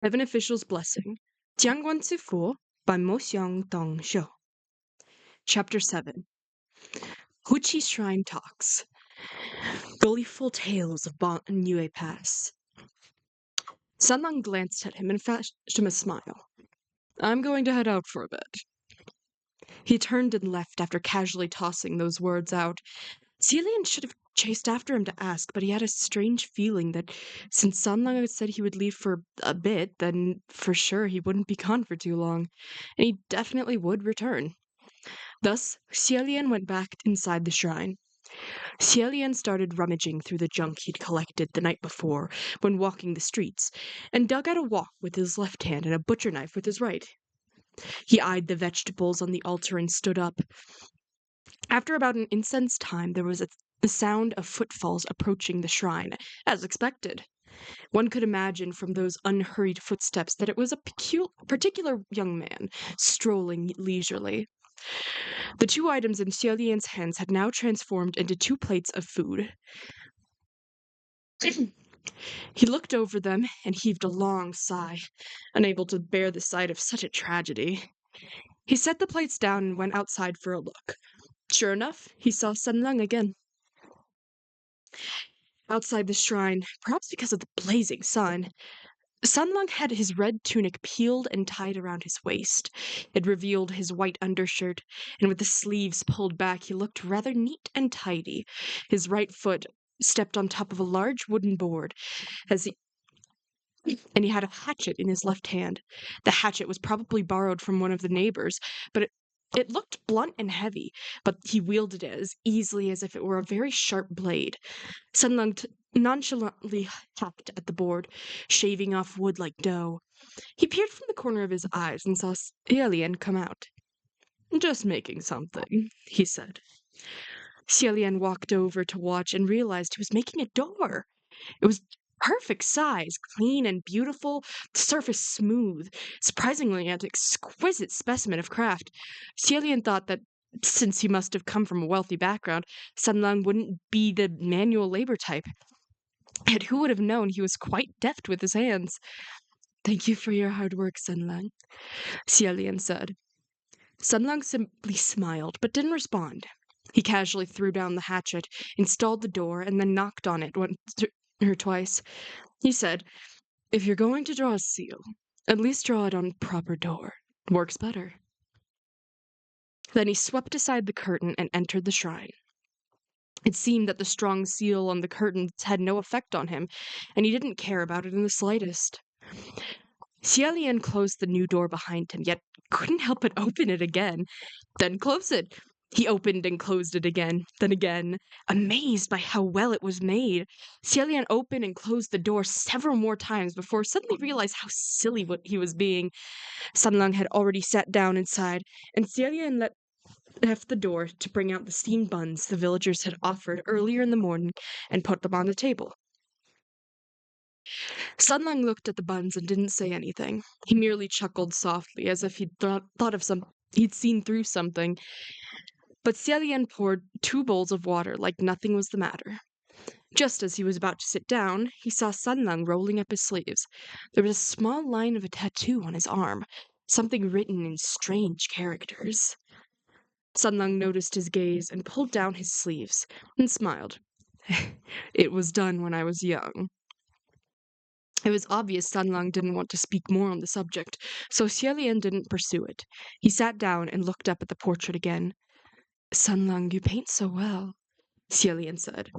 Heaven Official's Blessing, Jiangguan Cifu by Mo Xiang Dong Xiu. Chapter 7 Huqi Shrine Talks. Gleeful Tales of Bon Yue Pass. Sunlong glanced at him and flashed him a smile. I'm going to head out for a bit. He turned and left after casually tossing those words out. Celian should have chased after him to ask, but he had a strange feeling that since Sunlong had said he would leave for a bit, then for sure he wouldn't be gone for too long, and he definitely would return. Thus, Xielian went back inside the shrine. Xielian started rummaging through the junk he'd collected the night before when walking the streets, and dug out a wok with his left hand and a butcher knife with his right. He eyed the vegetables on the altar and stood up. After about an instant's time, there was the sound of footfalls approaching the shrine, as expected. One could imagine from those unhurried footsteps that it was a particular young man, strolling leisurely. The two items in Xielian's hands had now transformed into 2 plates of food. He looked over them and heaved a long sigh, unable to bear the sight of such a tragedy. He set the plates down and went outside for a look. Sure enough, he saw Sunlong again. Outside the shrine, perhaps because of the blazing sun, Sunlong had his red tunic peeled and tied around his waist. It revealed his white undershirt, and with the sleeves pulled back, he looked rather neat and tidy. His right foot stepped on top of a large wooden board, and he had a hatchet in his left hand. The hatchet was probably borrowed from one of the neighbors, but it looked blunt and heavy, but he wielded it as easily as if it were a very sharp blade. Sunlong nonchalantly hacked at the board, shaving off wood like dough. He peered from the corner of his eyes and saw Xielian come out. Just making something, he said. Xielian walked over to watch and realized he was making a door. It was perfect size, clean and beautiful, the surface smooth, surprisingly an exquisite specimen of craft. Xielian thought that since he must have come from a wealthy background, Sunlong wouldn't be the manual labor type. Yet who would have known he was quite deft with his hands? Thank you for your hard work, Sunlong, Xielian said. Sunlong simply smiled, but didn't respond. He casually threw down the hatchet, installed the door, and then knocked on it once or twice. He said, if you're going to draw a seal, at least draw it on a proper door. Works better. Then he swept aside the curtain and entered the shrine. It seemed that the strong seal on the curtains had no effect on him, and he didn't care about it in the slightest. Xielian closed the new door behind him, yet couldn't help but open it again, then close it. He opened and closed it again, then again, amazed by how well it was made. Xielian opened and closed the door several more times before suddenly realized how silly he was being. Sunlong had already sat down inside, and Xielian left the door to bring out the steamed buns the villagers had offered earlier in the morning and put them on the table. Sunlong looked at the buns and didn't say anything. He merely chuckled softly, as if he'd seen through something. But Xielian poured 2 bowls of water like nothing was the matter. Just as he was about to sit down, he saw Sunlong rolling up his sleeves. There was a small line of a tattoo on his arm, something written in strange characters. Sunlong noticed his gaze and pulled down his sleeves and smiled. It was done when I was young. It was obvious Sunlong didn't want to speak more on the subject, so Xielian didn't pursue it. He sat down and looked up at the portrait again. Sunlong, you paint so well, Xielian said.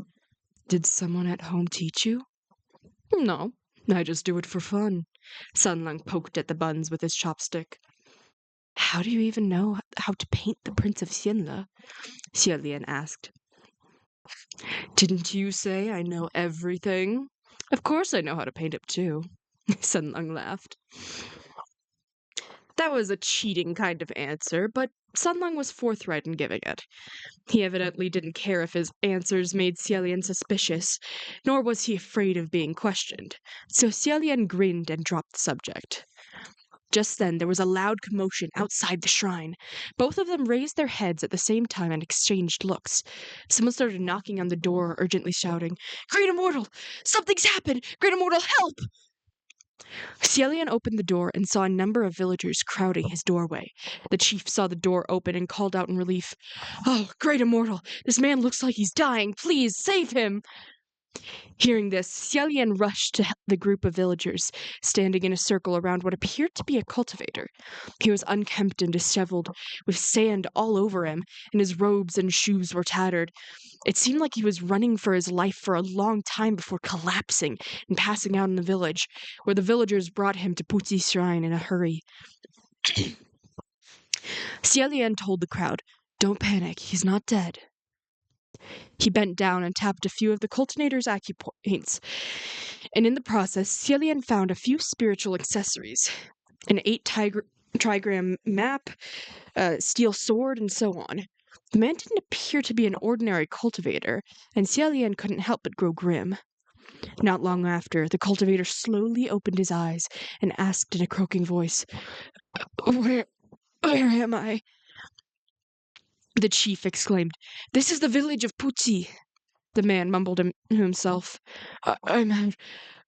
Did someone at home teach you? No, I just do it for fun. Sunlong poked at the buns with his chopstick. How do you even know how to paint the Prince of Xianle? Xielian asked. Didn't you say I know everything? Of course I know how to paint it too, Sunlong laughed. That was a cheating kind of answer, but Sunlong was forthright in giving it. He evidently didn't care if his answers made Xielian suspicious, nor was he afraid of being questioned, so Xielian grinned and dropped the subject. Just then there was a loud commotion outside the shrine. Both of them raised their heads at the same time and exchanged looks. Someone started knocking on the door, urgently shouting, Great Immortal! Something's happened! Great Immortal, help! Xielian opened the door and saw a number of villagers crowding his doorway. The chief saw the door open and called out in relief, "Oh, great immortal! This man looks like he's dying! Please, save him!" Hearing this, Xielian rushed to the group of villagers, standing in a circle around what appeared to be a cultivator. He was unkempt and disheveled, with sand all over him, and his robes and shoes were tattered. It seemed like he was running for his life for a long time before collapsing and passing out in the village, where the villagers brought him to Puzi's shrine in a hurry. Xielian told the crowd, "Don't panic, he's not dead." He bent down and tapped a few of the cultivator's acupoints, and in the process, Xielian found a few spiritual accessories, an 8 trigram map, a steel sword, and so on. The man didn't appear to be an ordinary cultivator, and Xielian couldn't help but grow grim. Not long after, the cultivator slowly opened his eyes and asked in a croaking voice, Where am I?" The chief exclaimed, "This is the village of Puzi." The man mumbled to himself, I'm out.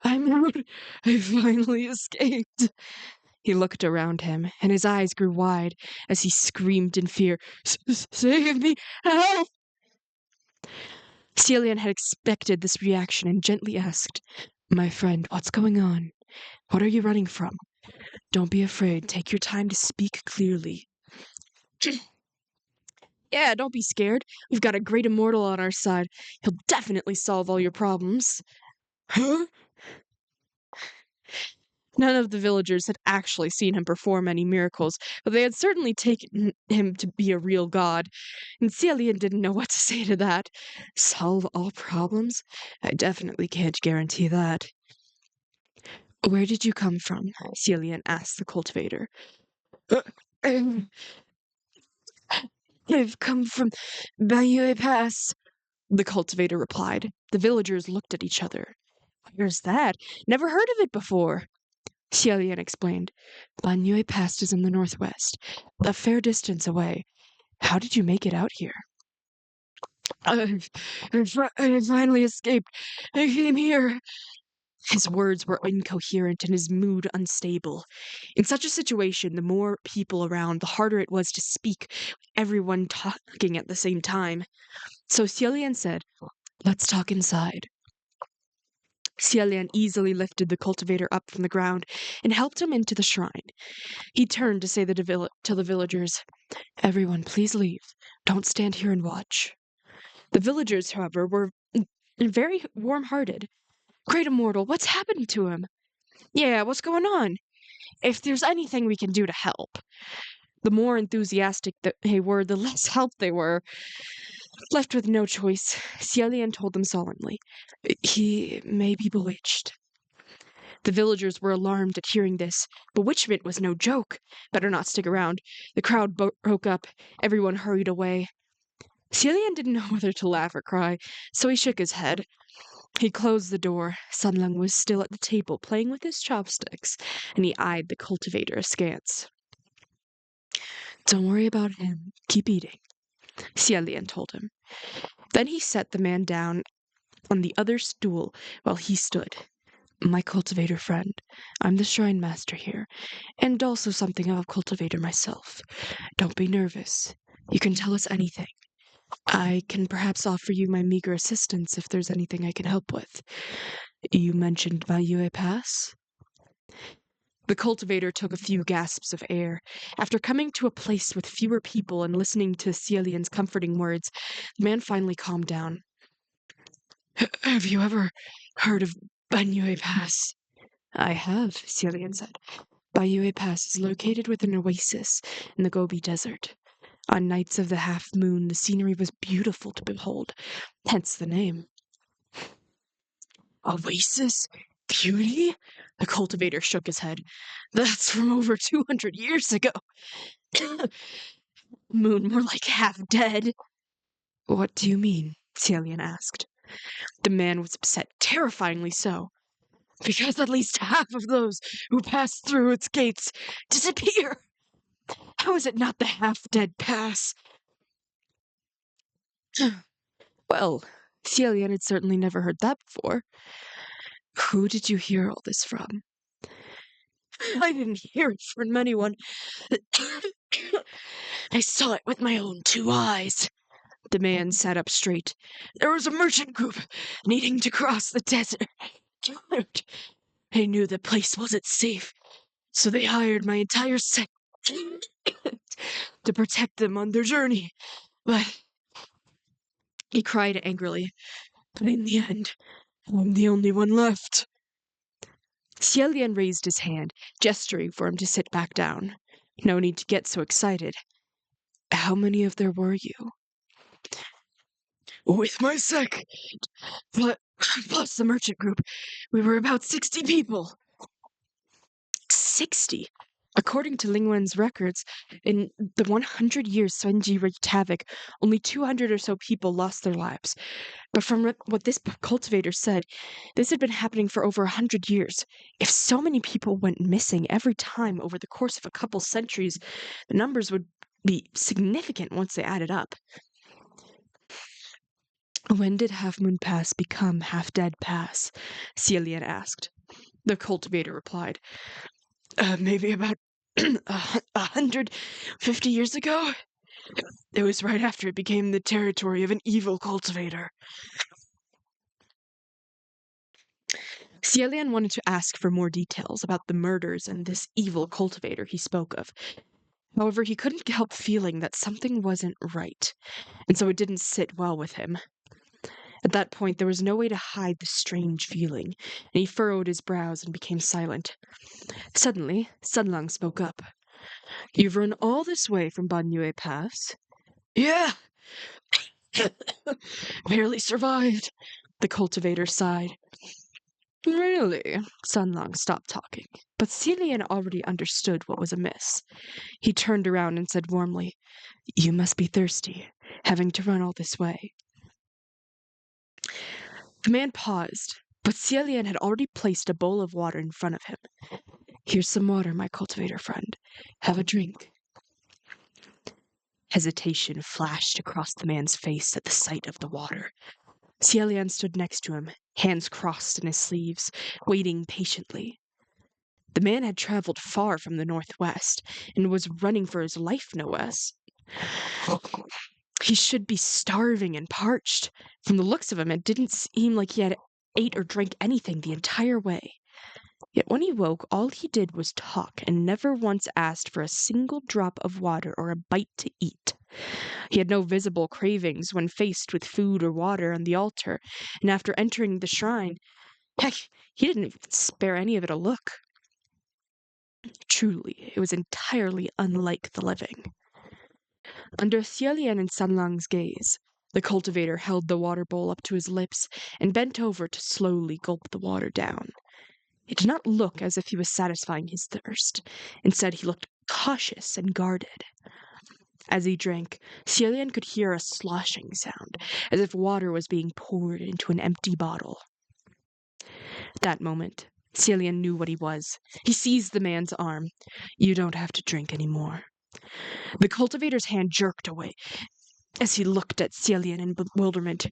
I'm out. I finally escaped." He looked around him, and his eyes grew wide as he screamed in fear, "Save me! Help!" Celian had expected this reaction and gently asked, "My friend, what's going on? What are you running from? Don't be afraid. Take your time to speak clearly." "Yeah, don't be scared. We've got a great immortal on our side. He'll definitely solve all your problems." Huh? None of the villagers had actually seen him perform any miracles, but they had certainly taken him to be a real god, and Celian didn't know what to say to that. Solve all problems? I definitely can't guarantee that. "Where did you come from?" Celian asked the cultivator. "Um, I've come from Bayeux Pass," the cultivator replied. The villagers looked at each other. "Where's that? Never heard of it before." Xielian explained. "Banyue Pass is in the northwest, a fair distance away. How did you make it out here?" I finally escaped. I came here." His words were incoherent and his mood unstable. In such a situation, the more people around, the harder it was to speak, with everyone talking at the same time. So Xielian said, "Let's talk inside." Xielian easily lifted the cultivator up from the ground and helped him into the shrine. He turned to say to the villagers, "Everyone, please leave. Don't stand here and watch." The villagers, however, were very warm-hearted. "Great immortal, what's happened to him?" "Yeah, what's going on? If there's anything we can do to help." The more enthusiastic they were, the less help they were. Left with no choice, Xielian told them solemnly, "He may be bewitched." The villagers were alarmed at hearing this. Bewitchment was no joke. Better not stick around. The crowd broke up. Everyone hurried away. Xielian didn't know whether to laugh or cry, so he shook his head. He closed the door. Sunlung was still at the table playing with his chopsticks, and he eyed the cultivator askance. "Don't worry about him. Keep eating," Xielian told him. Then he set the man down on the other stool while he stood. "My cultivator friend, I'm the shrine master here, and also something of a cultivator myself. Don't be nervous. You can tell us anything. I can perhaps offer you my meager assistance if there's anything I can help with. You mentioned Bayeux Pass?" The cultivator took a few gasps of air. After coming to a place with fewer people and listening to Xielian's comforting words, the man finally calmed down. "Have you ever heard of Bayeux Pass?" "I have," Xielian said. "Bayeux Pass is located within an oasis in the Gobi Desert. On nights of the half moon, the scenery was beautiful to behold, hence the name." "Oasis? Beauty?" The cultivator shook his head. "That's from over 200 years ago." "Moon more like half dead." "What do you mean?" Celian asked. The man was upset, terrifyingly so. "Because at least half of those who pass through its gates disappear. How is it not the half-dead pass?" Well, Celian had certainly never heard that before. "Who did you hear all this from?" I didn't hear it from anyone. I saw it with my own 2 eyes. The man sat up straight. There was a merchant group needing to cross the desert. They knew the place wasn't safe, so they hired my entire set to protect them on their journey. But he cried angrily. But in the end, I'm the only one left. Xielian raised his hand, gesturing for him to sit back down. No need to get so excited. How many of there were you? With my sec, plus the merchant group, we were about 60 people. 60? According to Lingwen's records, in the 100 years Swenji wreaked havoc, only 200 or so people lost their lives. But from what this cultivator said, this had been happening for over 100 years. If so many people went missing every time over the course of a couple centuries, the numbers would be significant once they added up. When did Half Moon Pass become Half Dead Pass? Xielian asked. The cultivator replied, maybe about 150 years ago? It was right after it became the territory of an evil cultivator. Xielian wanted to ask for more details about the murders and this evil cultivator he spoke of. However, he couldn't help feeling that something wasn't right, and so it didn't sit well with him. At that point, there was no way to hide the strange feeling, and he furrowed his brows and became silent. Suddenly, Sunlong spoke up. You've run all this way from Banyue Pass? Yeah! Barely survived, the cultivator sighed. Really? Sunlong stopped talking, but Celian already understood what was amiss. He turned around and said warmly, You must be thirsty, having to run all this way. The man paused, but Celian had already placed a bowl of water in front of him. Here's some water, my cultivator friend. Have a drink. Hesitation flashed across the man's face at the sight of the water. Xielian stood next to him, hands crossed in his sleeves, waiting patiently. The man had traveled far from the northwest and was running for his life, no less. He should be starving and parched. From the looks of him, it didn't seem like he had ate or drank anything the entire way. Yet when he woke, all he did was talk and never once asked for a single drop of water or a bite to eat. He had no visible cravings when faced with food or water on the altar, and after entering the shrine, heck, he didn't even spare any of it a look. Truly, it was entirely unlike the living. Under Xielian and Sanlang's gaze, the cultivator held the water bowl up to his lips and bent over to slowly gulp the water down. It did not look as if he was satisfying his thirst. Instead, he looked cautious and guarded. As he drank, Xielian could hear a sloshing sound, as if water was being poured into an empty bottle. At that moment, Xielian knew what he was. He seized the man's arm. You don't have to drink anymore. The cultivator's hand jerked away as he looked at Xielian in bewilderment.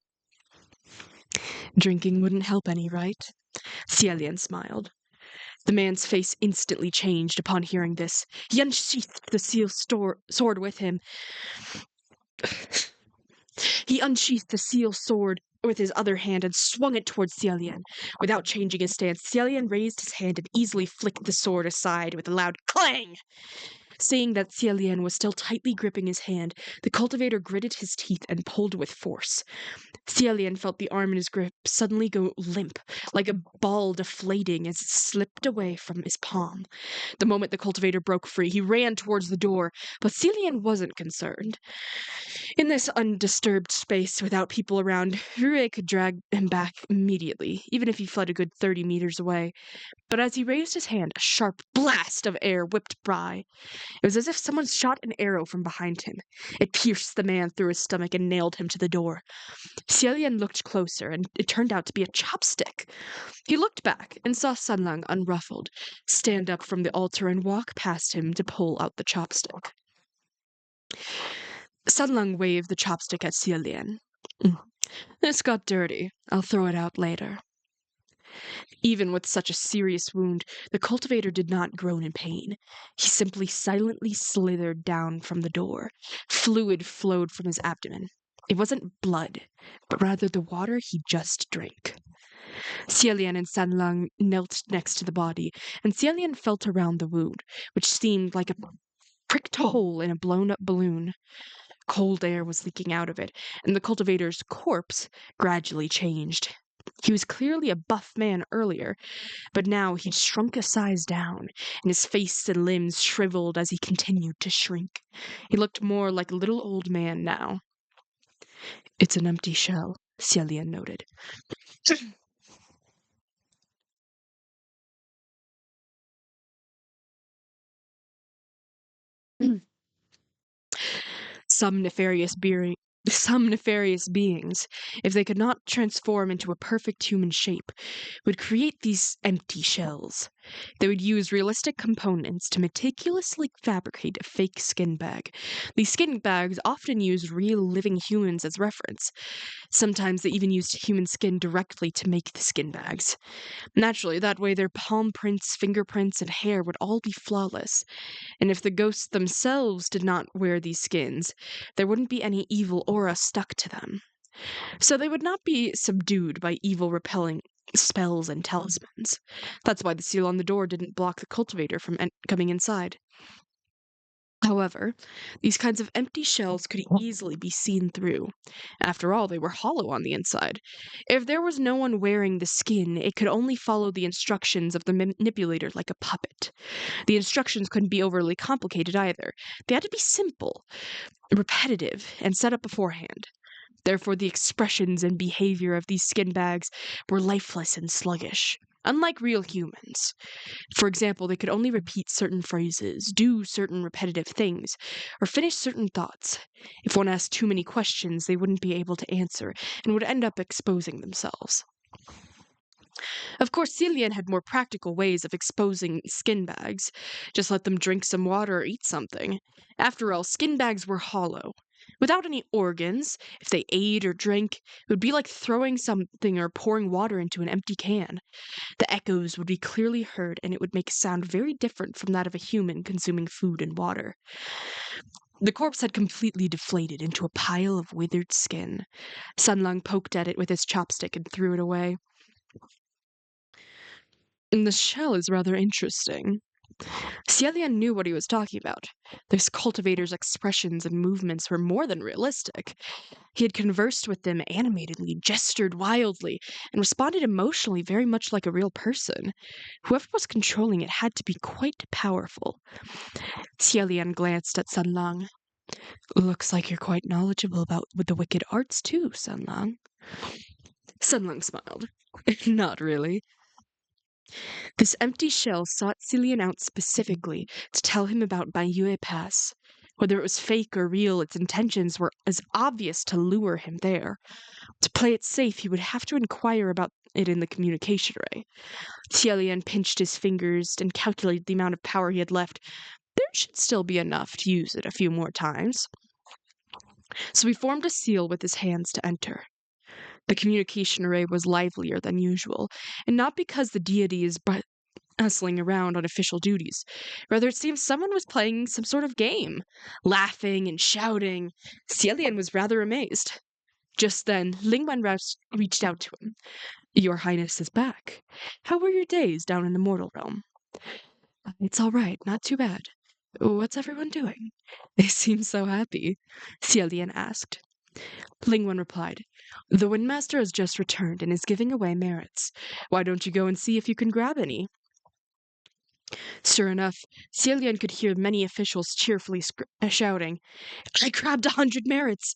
Drinking wouldn't help any, right? Xielian smiled. The man's face instantly changed upon hearing this. He unsheathed the sword with him. He unsheathed the seal sword with his other hand and swung it towards Xielian. Without changing his stance, Xielian raised his hand and easily flicked the sword aside with a loud clang. Seeing that Xielian was still tightly gripping his hand, the cultivator gritted his teeth and pulled with force. Xielian felt the arm in his grip suddenly go limp, like a ball deflating as it slipped away from his palm. The moment the cultivator broke free, he ran towards the door, but Xielian wasn't concerned. In this undisturbed space without people around, Rue could drag him back immediately, even if he fled a good 30 meters away. But as he raised his hand, a sharp blast of air whipped by. It was as if someone shot an arrow from behind him. It pierced the man through his stomach and nailed him to the door. Xielian looked closer, and it turned out to be a chopstick. He looked back and saw Sunlong, unruffled, stand up from the altar and walk past him to pull out the chopstick. Sunlong waved the chopstick at Xielian. This got dirty. I'll throw it out later. Even with such a serious wound, the cultivator did not groan in pain. He simply silently slithered down from the door. Fluid flowed from his abdomen. It wasn't blood, but rather the water he just drank. Xielian and Sanlang knelt next to the body, and Xielian felt around the wound, which seemed like a pricked hole in a blown up balloon. Cold air was leaking out of it, and the cultivator's corpse gradually changed. He was clearly a buff man earlier, but now he'd shrunk a size down, and his face and limbs shriveled as he continued to shrink. He looked more like a little old man now. It's an empty shell, Xielian noted. Some nefarious being, some nefarious beings, if they could not transform into a perfect human shape, would create these empty shells. They would use realistic components to meticulously fabricate a fake skin bag. These skin bags often used real living humans as reference. Sometimes they even used human skin directly to make the skin bags. Naturally, that way their palm prints, fingerprints, and hair would all be flawless. And if the ghosts themselves did not wear these skins, there wouldn't be any evil aura stuck to them. So they would not be subdued by evil repelling spells and talismans. That's why the seal on the door didn't block the cultivator from coming inside. However, these kinds of empty shells could easily be seen through. After all, they were hollow on the inside. If there was no one wearing the skin, it could only follow the instructions of the manipulator like a puppet. The instructions couldn't be overly complicated either. They had to be simple, repetitive, and set up beforehand. Therefore, the expressions and behavior of these skin bags were lifeless and sluggish, unlike real humans. For example, they could only repeat certain phrases, do certain repetitive things, or finish certain thoughts. If one asked too many questions, they wouldn't be able to answer and would end up exposing themselves. Of course, Celian had more practical ways of exposing skin bags. Just let them drink some water or eat something. After all, skin bags were hollow. Without any organs, if they ate or drank, it would be like throwing something or pouring water into an empty can. The echoes would be clearly heard, and it would make a sound very different from that of a human consuming food and water. The corpse had completely deflated into a pile of withered skin. Sunlung poked at it with his chopstick and threw it away. And the shell is rather interesting. Xielian knew what he was talking about. This cultivator's expressions and movements were more than realistic. He had conversed with them animatedly, gestured wildly, and responded emotionally very much like a real person. Whoever was controlling it had to be quite powerful. Xielian glanced at Sunlang. Looks like you're quite knowledgeable about with the wicked arts too, Sunlang. Sunlang smiled. Not really. This empty shell sought Cillian out specifically to tell him about Bayeux Pass. Whether it was fake or real, its intentions were as obvious to lure him there. To play it safe, he would have to inquire about it in the communication ray. Cillian pinched his fingers and calculated the amount of power he had left. There should still be enough to use it a few more times. So he formed a seal with his hands to enter. The communication array was livelier than usual, and not because the deity is hustling around on official duties. Rather, it seemed someone was playing some sort of game, laughing and shouting. Cielian was rather amazed. Just then, Lingwan reached out to him. Your Highness is back. How were your days down in the mortal realm? It's all right, not too bad. What's everyone doing? They seem so happy, Cielian asked. Lingwan replied, The Windmaster has just returned and is giving away merits. Why don't you go and see if you can grab any? Sure enough, Cielian could hear many officials cheerfully shouting, I grabbed 100 merits.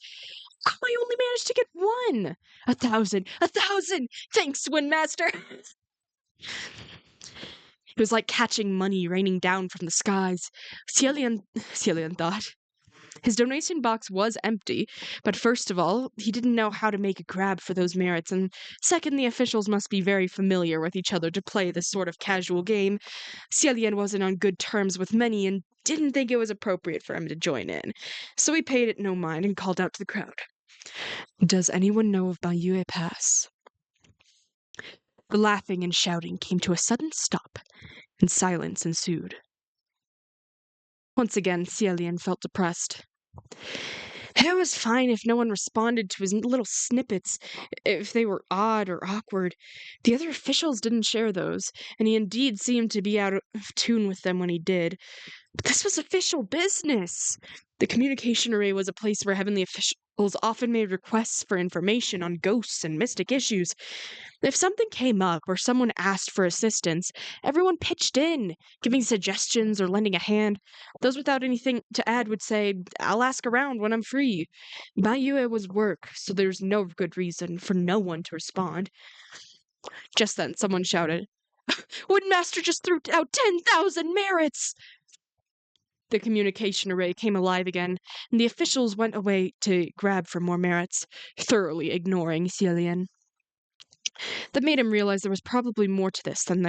I only managed to get one. 1,000, 1,000. Thanks, Windmaster. It was like catching money raining down from the skies. Cielian thought. His donation box was empty, but first of all, he didn't know how to make a grab for those merits, and second, the officials must be very familiar with each other to play this sort of casual game. Cielian wasn't on good terms with many and didn't think it was appropriate for him to join in, so he paid it no mind and called out to the crowd. Does anyone know of Bayeux Pass? The laughing and shouting came to a sudden stop, and silence ensued. Once again, Xielian felt depressed. It was fine if no one responded to his little snippets, if they were odd or awkward. The other officials didn't share those, and he indeed seemed to be out of tune with them when he did. But this was official business. The communication array was a place where heavenly officials often made requests for information on ghosts and mystic issues. If something came up or someone asked for assistance, everyone pitched in, giving suggestions or lending a hand. Those without anything to add would say, I'll ask around when I'm free. Bayue was work, so there's no good reason for no one to respond. Just then, someone shouted, Woodmaster just threw out 10,000 merits! The communication array came alive again, and the officials went away to grab for more merits, thoroughly ignoring Xielian. That made him realize there was probably more to this than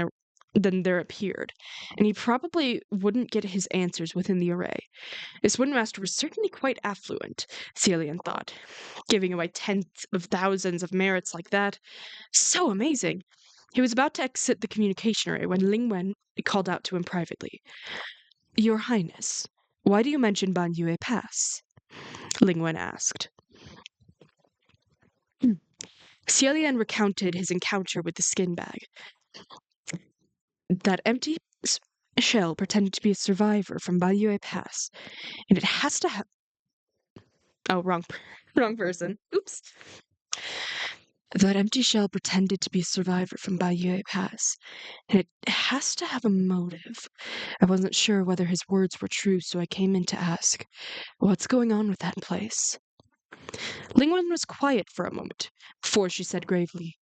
there appeared, and he probably wouldn't get his answers within the array. This Woodmaster was certainly quite affluent, Xielian thought, giving away tens of thousands of merits like that. So amazing! He was about to exit the communication array when Ling Wen called out to him privately. Your Highness, why do you mention Banyue Pass? Ling Wen asked. Xielian recounted his encounter with the skin bag. That empty shell pretended to be a survivor from Banyue Pass, and it has to have... Oh, wrong person. Oops. That empty shell pretended to be a survivor from Banyue Pass, and it has to have a motive. I wasn't sure whether his words were true, so I came in to ask, what's going on with that place? Ling Wen was quiet for a moment, before she said gravely,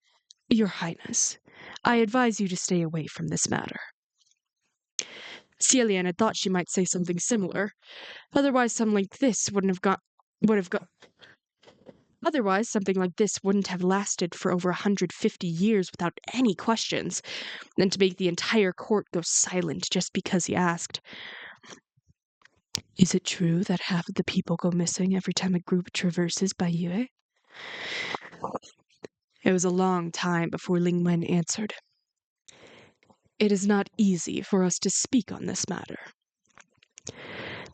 Your Highness, I advise you to stay away from this matter. Xielian had thought she might say something similar. Otherwise, something like this wouldn't have lasted for over 150 years without any questions, than to make the entire court go silent just because he asked. Is it true that half of the people go missing every time a group traverses Bayue? It was a long time before Ling Wen answered. It is not easy for us to speak on this matter.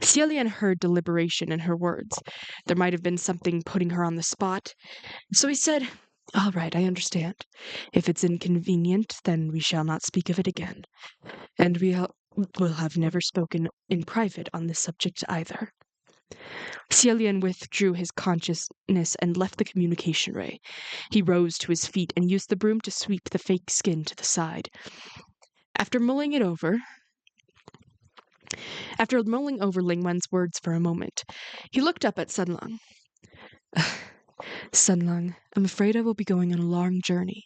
Xielian heard deliberation in her words. There might have been something putting her on the spot. So he said, All right, I understand. If it's inconvenient, then we shall not speak of it again. And will have never spoken in private on this subject either. Xielian withdrew his consciousness and left the communication ray. He rose to his feet and used the broom to sweep the fake skin to the side. After mulling over Ling Wen's words for a moment, he looked up at Sunlong. Sunlong, I'm afraid I will be going on a long journey.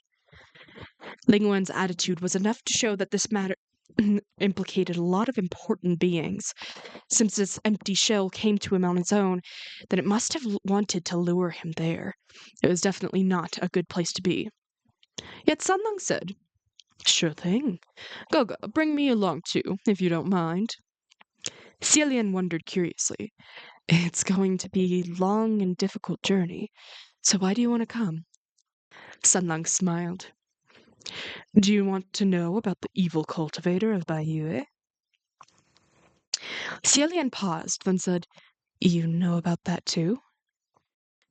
Ling Wen's attitude was enough to show that this matter implicated a lot of important beings. Since this empty shell came to him on its own, then it must have wanted to lure him there. It was definitely not a good place to be. Yet Sunlong said, Sure thing. Go, bring me along too, if you don't mind. Xielian wondered curiously. It's going to be a long and difficult journey, so why do you want to come? Sunlong smiled. Do you want to know about the evil cultivator of Bayue? Xielian paused, then said, You know about that too?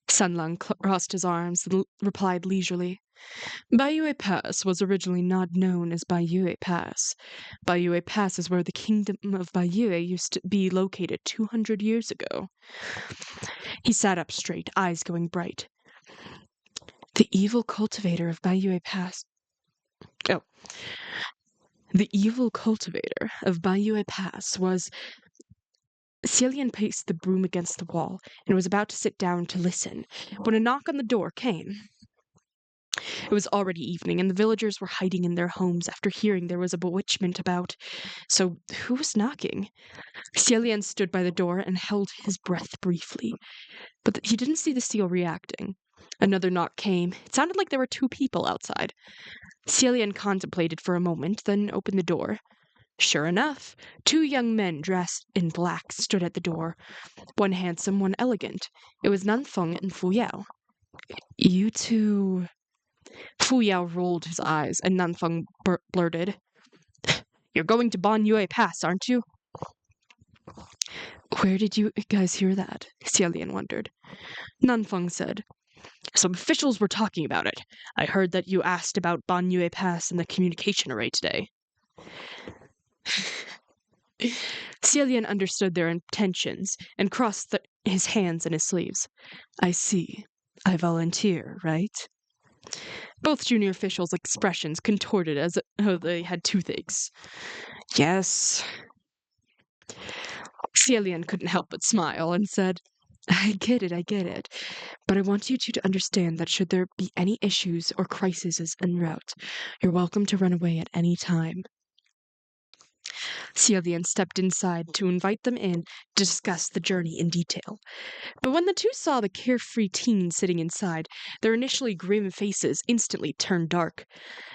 Sunlong crossed his arms and replied leisurely, Bayue Pass was originally not known as Bayue Pass. Bayue Pass is where the kingdom of Bayue used to be located 200 years ago. He sat up straight, eyes going bright. The evil cultivator of Bayue Pass... Oh. The evil cultivator of Bayue Pass was... Xielian paced the broom against the wall and was about to sit down to listen when a knock on the door came. It was already evening, and the villagers were hiding in their homes after hearing there was a bewitchment about. So, who was knocking? Xielian stood by the door and held his breath briefly, but he didn't see the seal reacting. Another knock came. It sounded like there were two people outside. Xielian contemplated for a moment, then opened the door. Sure enough, two young men dressed in black stood at the door, one handsome, one elegant. It was Nanfeng and Fu Yao. You two... Fu Yao rolled his eyes, and Nanfeng blurted, "You're going to Ban Yue Pass, aren't you?" "Where did you guys hear that?" Xialian wondered. Nanfeng said, "Some officials were talking about it. I heard that you asked about Ban Yue Pass in the communication array today." Xialian understood their intentions and crossed his hands in his sleeves. "I see. I volunteer, right?" Both junior officials' expressions contorted as though they had toothaches. "Yes." Xialian couldn't help but smile and said, I get it. But I want you two to understand that should there be any issues or crises en route, you're welcome to run away at any time." Xialian stepped inside to invite them in to discuss the journey in detail. But when the two saw the carefree teen sitting inside, their initially grim faces instantly turned dark.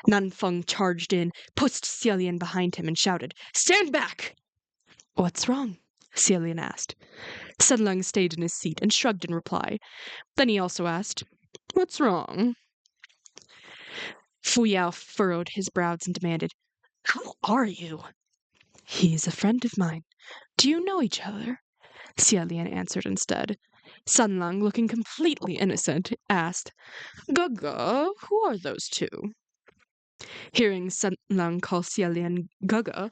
Nanfeng charged in, pushed Xialian behind him, and shouted, "Stand back!" "What's wrong?" Xialian asked. Sunlung stayed in his seat and shrugged in reply. Then he also asked, "What's wrong?" Fu Yao furrowed his brows and demanded, "Who are you?" "He's a friend of mine. Do you know each other?" Xialian answered instead. Sunlung, looking completely innocent, asked, "Gaga, who are those two?" Hearing Sunlung call Xialian Gaga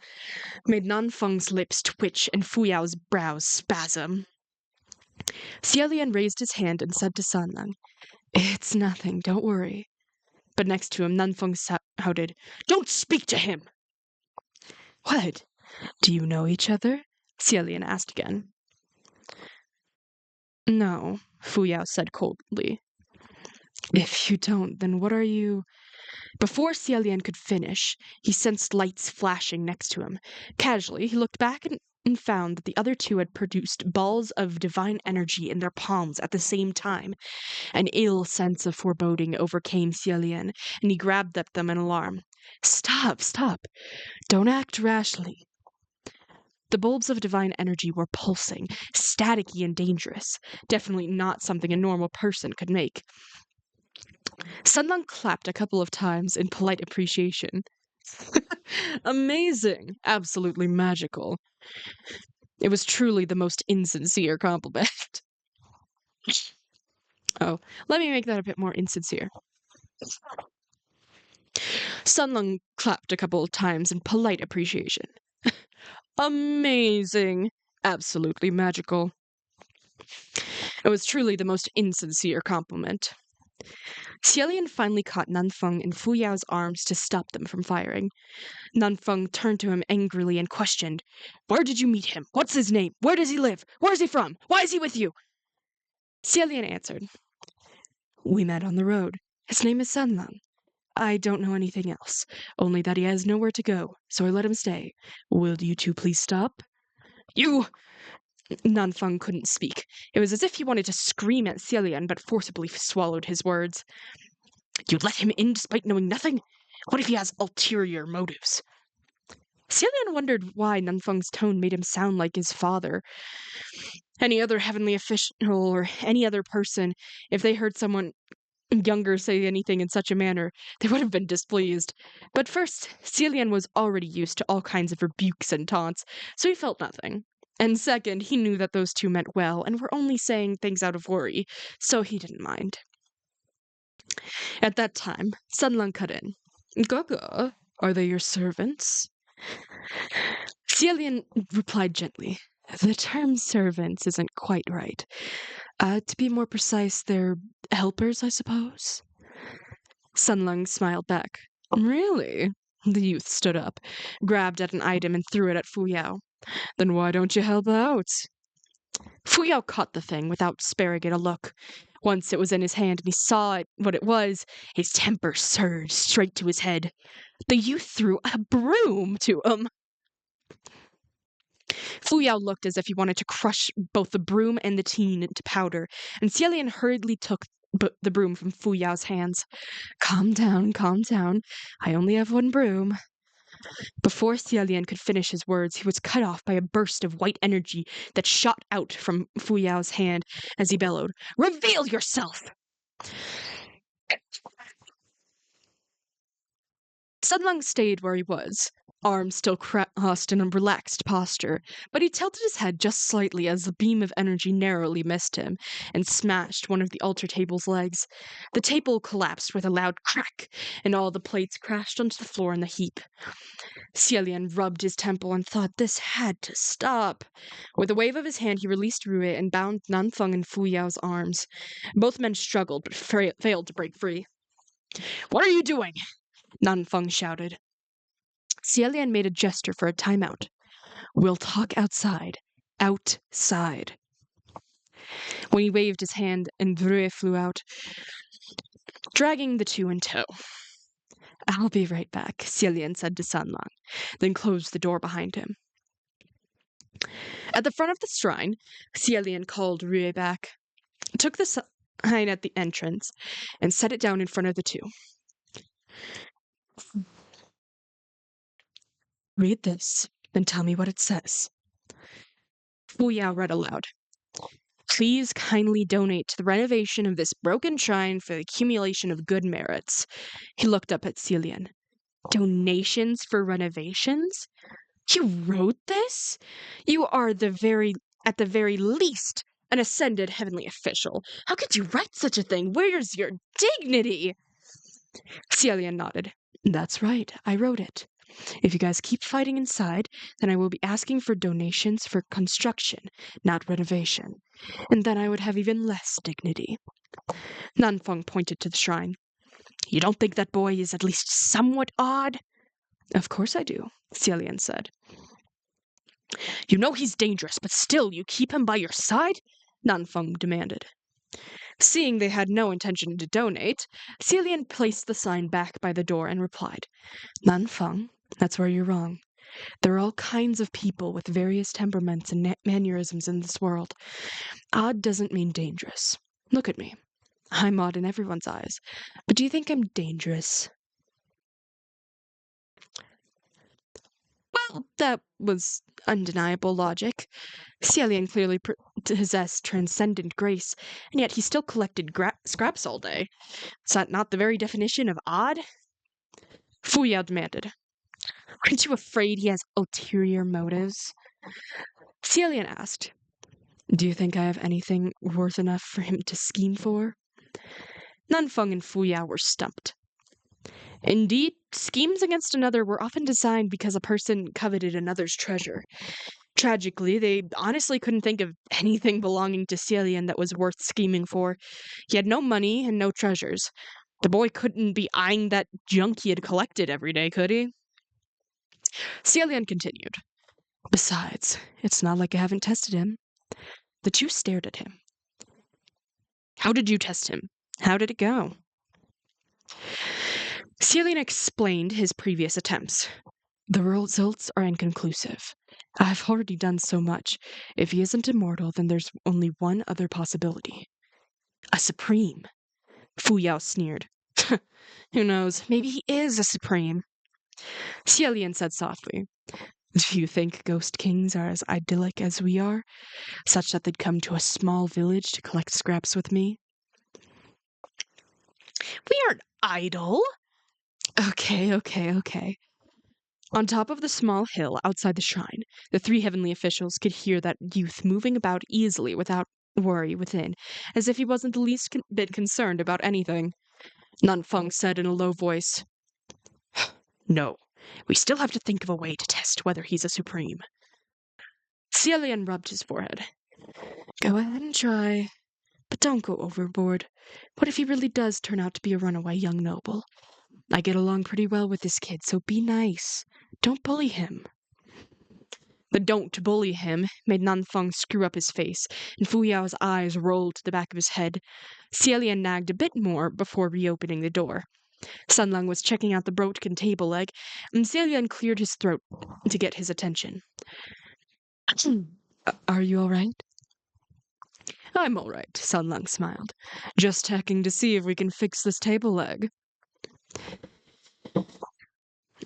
made Nanfeng's lips twitch and Fu Yao's brows spasm. Xialian raised his hand and said to Sunlung, "It's nothing, don't worry." But next to him, Nanfeng shouted, "Don't speak to him!" "What? Do you know each other?" Xialian asked again. "No," Fu Yao said coldly. "If you don't, then what are you—" Before Xialian could finish, he sensed lights flashing next to him. Casually, he looked back and found that the other two had produced balls of divine energy in their palms at the same time. An ill sense of foreboding overcame Xialian, and he grabbed at them in alarm. Stop! Don't act rashly." The bulbs of divine energy were pulsing, staticky and dangerous. Definitely not something a normal person could make. Sunlung clapped a couple of times in polite appreciation. "Amazing! Absolutely magical." It was truly the most insincere compliment. Oh, let me make that a bit more insincere. Sunlung clapped a couple of times in polite appreciation. "Amazing! Absolutely magical." It was truly the most insincere compliment. Xialian finally caught Nanfeng in Fu Yao's arms to stop them from firing. Nanfeng turned to him angrily and questioned, "Where did you meet him? What's his name? Where does he live? Where is he from? Why is he with you?" Xialian answered, "We met on the road. His name is Sunlung. I don't know anything else, only that he has nowhere to go, so I let him stay. Will you two please stop?" "You—" Nanfeng couldn't speak. It was as if he wanted to scream at Xialian, but forcibly swallowed his words. "You let him in despite knowing nothing? What if he has ulterior motives?" Xialian wondered why Nanfeng's tone made him sound like his father. Any other heavenly official or any other person, if they heard someone younger say anything in such a manner, they would have been displeased. But first, Xialian was already used to all kinds of rebukes and taunts, so he felt nothing. And second, he knew that those two meant well and were only saying things out of worry, so he didn't mind. At that time, Sunlung cut in. "Gaga, are they your servants?" Xialian replied gently, "The term servants isn't quite right. To be more precise, they're helpers, I suppose." Sunlung smiled back. "Really?" The youth stood up, grabbed at an item, and threw it at Fu Yao. "Then why don't you help out?" Fu Yao caught the thing without sparing it a look. Once it was in his hand and he saw what it was, his temper surged straight to his head. The youth threw a broom to him. Fu Yao looked as if he wanted to crush both the broom and the teen into powder, and Xialian hurriedly took the broom from Fu Yao's hands. Calm down. I only have one broom." Before Xialian could finish his words, he was cut off by a burst of white energy that shot out from Fu Yao's hand as he bellowed, "Reveal yourself!" Sun Lung stayed where he was, arms still crossed in a relaxed posture, but he tilted his head just slightly as the beam of energy narrowly missed him and smashed one of the altar table's legs. The table collapsed with a loud crack, and all the plates crashed onto the floor in the heap. Xielian rubbed his temple and thought this had to stop. With a wave of his hand, he released Rue and bound Nanfeng in Fu Yao's arms. Both men struggled, but failed to break free. "What are you doing?" Nanfeng shouted. Xielian made a gesture for a timeout. "We'll talk outside. Outside." When he waved his hand, and Rue flew out, dragging the two in tow. "I'll be right back," Xielian said to Sanlang, then closed the door behind him. At the front of the shrine, Xielian called Rue back, took the sign at the entrance, and set it down in front of the two. "Read this, then tell me what it says." Fu Yao read aloud. "Please kindly donate to the renovation of this broken shrine for the accumulation of good merits." He looked up at Xielian. "Donations for renovations? You wrote this? You are at the very least, an ascended heavenly official. How could you write such a thing? Where's your dignity?" Xielian nodded. "That's right, I wrote it. If you guys keep fighting inside, then I will be asking for donations for construction, not renovation. And then I would have even less dignity." Nanfeng pointed to the shrine. "You don't think that boy is at least somewhat odd?" "Of course I do," Xielian said. "You know he's dangerous, but still you keep him by your side?" Nanfeng demanded. Seeing they had no intention to donate, Xielian placed the sign back by the door and replied, "Nanfeng, that's where you're wrong. There are all kinds of people with various temperaments and mannerisms in this world. Odd doesn't mean dangerous. Look at me. I'm odd in everyone's eyes. But do you think I'm dangerous?" Well, that was undeniable logic. Xielian clearly possessed transcendent grace, and yet he still collected scraps all day. Is that not the very definition of odd? Fu Yao demanded. "Aren't you afraid he has ulterior motives?" Xielian asked. "Do you think I have anything worth enough for him to scheme for?" Nanfeng and Fu Yao were stumped. Indeed, schemes against another were often designed because a person coveted another's treasure. Tragically, they honestly couldn't think of anything belonging to Xielian that was worth scheming for. He had no money and no treasures. The boy couldn't be eyeing that junk he had collected every day, could he? Xielian continued. "Besides, it's not like I haven't tested him." The two stared at him. "How did you test him? How did it go?" Xielian explained his previous attempts. "The results are inconclusive. I've already done so much. If he isn't immortal, then there's only one other possibility. A supreme." Fu Yao sneered. "Who knows? Maybe he is a supreme." Xielian said softly, "Do you think ghost kings are as idyllic as we are, such that they'd come to a small village to collect scraps with me?" "We aren't idle." Okay. On top of the small hill outside the shrine, the three heavenly officials could hear that youth moving about easily without worry within, as if he wasn't the least bit concerned about anything. Nanfeng said in a low voice, "No, we still have to think of a way to test whether he's a supreme." Xielian rubbed his forehead. "Go ahead and try, but don't go overboard. What if he really does turn out to be a runaway young noble? I get along pretty well with this kid, so be nice. Don't bully him." The "don't bully him" made Nanfeng screw up his face, and Fu Yao's eyes rolled to the back of his head. Xielian nagged a bit more before reopening the door. Sunlung was checking out the broken table leg, and Xielian cleared his throat to get his attention. "Are you all right?" "I'm all right," Sunlung smiled. "Just checking to see if we can fix this table leg."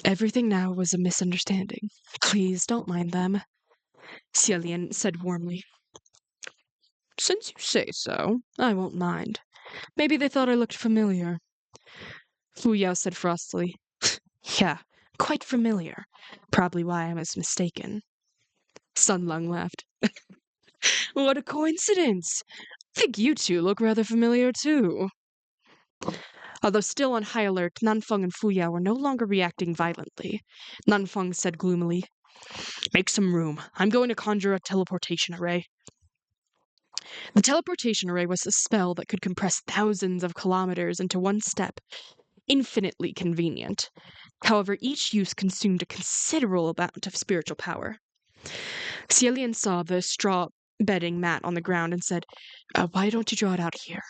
"Everything now was a misunderstanding. Please don't mind them," Xielian said warmly. "Since you say so, I won't mind. Maybe they thought I looked familiar." Fu Yao said frostily. Yeah, quite familiar. Probably why I was mistaken. Sun Lung laughed. What a coincidence! I think you two look rather familiar too. Although still on high alert, Nanfeng and Fuyao were no longer reacting violently. Nanfeng said gloomily, "Make some room. I'm going to conjure a teleportation array." The teleportation array was a spell that could compress thousands of kilometers into one step, infinitely convenient. However, each use consumed a considerable amount of spiritual power. Cielian saw the straw bedding mat on the ground and said, "Why don't you draw it out here?"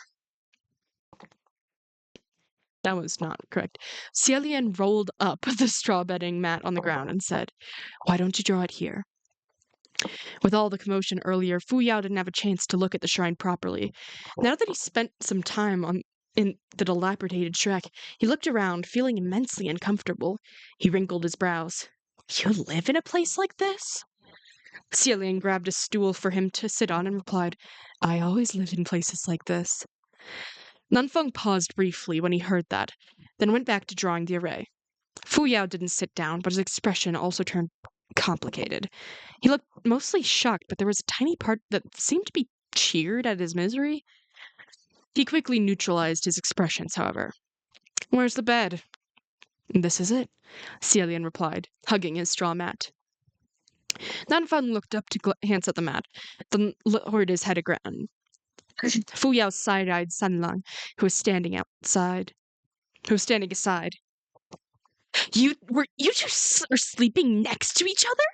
That was not correct. Cielian rolled up the straw bedding mat on the ground and said, "Why don't you draw it here?" With all the commotion earlier, Fu Yao didn't have a chance to look at the shrine properly. Now that he spent some time in the dilapidated Shrek, he looked around, feeling immensely uncomfortable. He wrinkled his brows. "You live in a place like this?" Cielian grabbed a stool for him to sit on and replied, "I always lived in places like this." Nanfeng paused briefly when he heard that, then went back to drawing the array. Fu Yao didn't sit down, but his expression also turned complicated. He looked mostly shocked, but there was a tiny part that seemed to be cheered at his misery. He quickly neutralized his expressions, however. "Where's the bed?" "This is it," Cielian replied, hugging his straw mat. Nanfeng looked up to glance at the mat, then lowered his head again. Fu Yao side-eyed Sun Lang, who was standing aside. You two are sleeping next to each other?"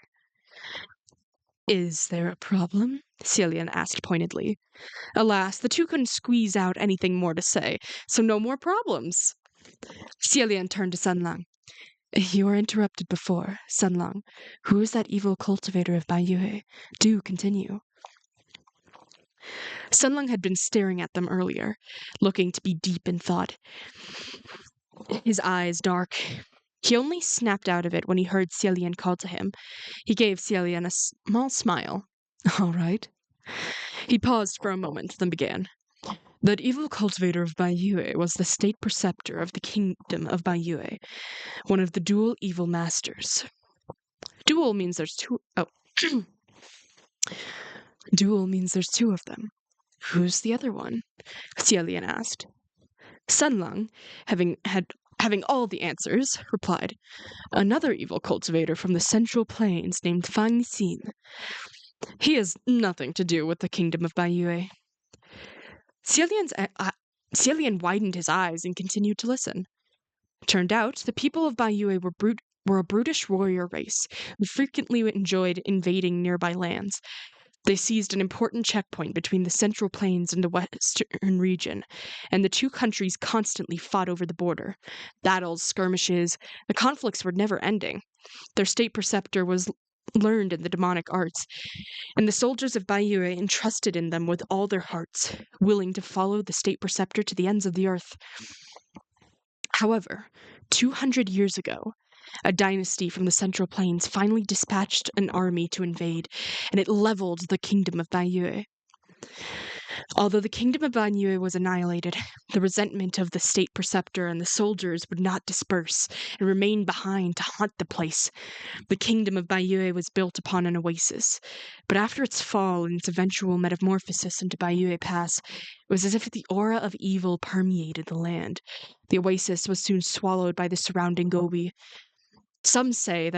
"Is there a problem?" Cielian asked pointedly. Alas, the two couldn't squeeze out anything more to say, so no more problems. Cielian turned to Sun Lang. "You were interrupted before, Sun Lang. Who is that evil cultivator of Baiyue? Do continue." Sun Lang had been staring at them earlier, looking to be deep in thought, his eyes dark. He only snapped out of it when he heard Cielian call to him. He gave Cielian a small smile. "All right." He paused for a moment, then began. "That evil cultivator of Baiyue was the state preceptor of the kingdom of Baiyue, one of the dual evil masters." Dual means there's two. Oh. Dual means there's two of them. Who's the other one? Cielian asked. Sun Lung, having all the answers, replied, "Another evil cultivator from the Central Plains named Fang Xin. He has nothing to do with the kingdom of Baiyue." Cielian widened his eyes and continued to listen. Turned out, the people of Baiyue were a brutish warrior race who frequently enjoyed invading nearby lands. They seized an important checkpoint between the Central Plains and the Western region, and the two countries constantly fought over the border. Battles, skirmishes, the conflicts were never ending. Their state preceptor was learned in the demonic arts, and the soldiers of Baiyue entrusted in them with all their hearts, willing to follow the state preceptor to the ends of the earth. However, 200 years ago, a dynasty from the Central Plains finally dispatched an army to invade, and it leveled the kingdom of Baiyue. Although the kingdom of Baiyue was annihilated, the resentment of the state preceptor and the soldiers would not disperse and remain behind to haunt the place. The kingdom of Baiyue was built upon an oasis, but after its fall and its eventual metamorphosis into Baiyue Pass, it was as if the aura of evil permeated the land. The oasis was soon swallowed by the surrounding Gobi. Some said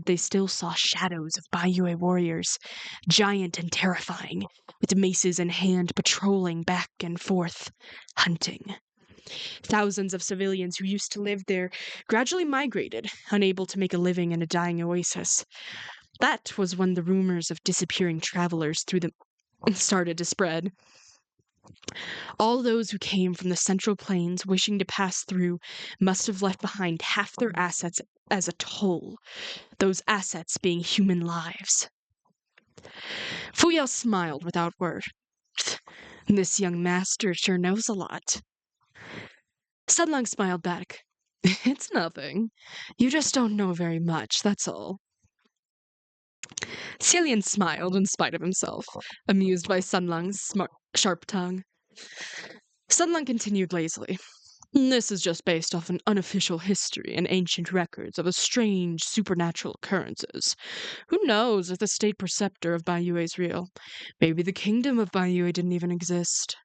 they still saw shadows of Baiyue warriors, giant and terrifying, with maces in hand patrolling back and forth, hunting. Thousands of civilians who used to live there gradually migrated, unable to make a living in a dying oasis. That was when the rumors of disappearing travelers started to spread. All those who came from the Central Plains wishing to pass through must have left behind half their assets as a toll, those assets being human lives. Fuyao smiled without word. This young master sure knows a lot. Sunlang smiled back. It's nothing. You just don't know very much, that's all. Cielian smiled in spite of himself, amused by Sunlang's sharp tongue. Sunlang continued lazily. This is just based off an unofficial history and ancient records of a strange supernatural occurrences. Who knows if the state preceptor of Bayue is real? Maybe the kingdom of Bayue didn't even exist.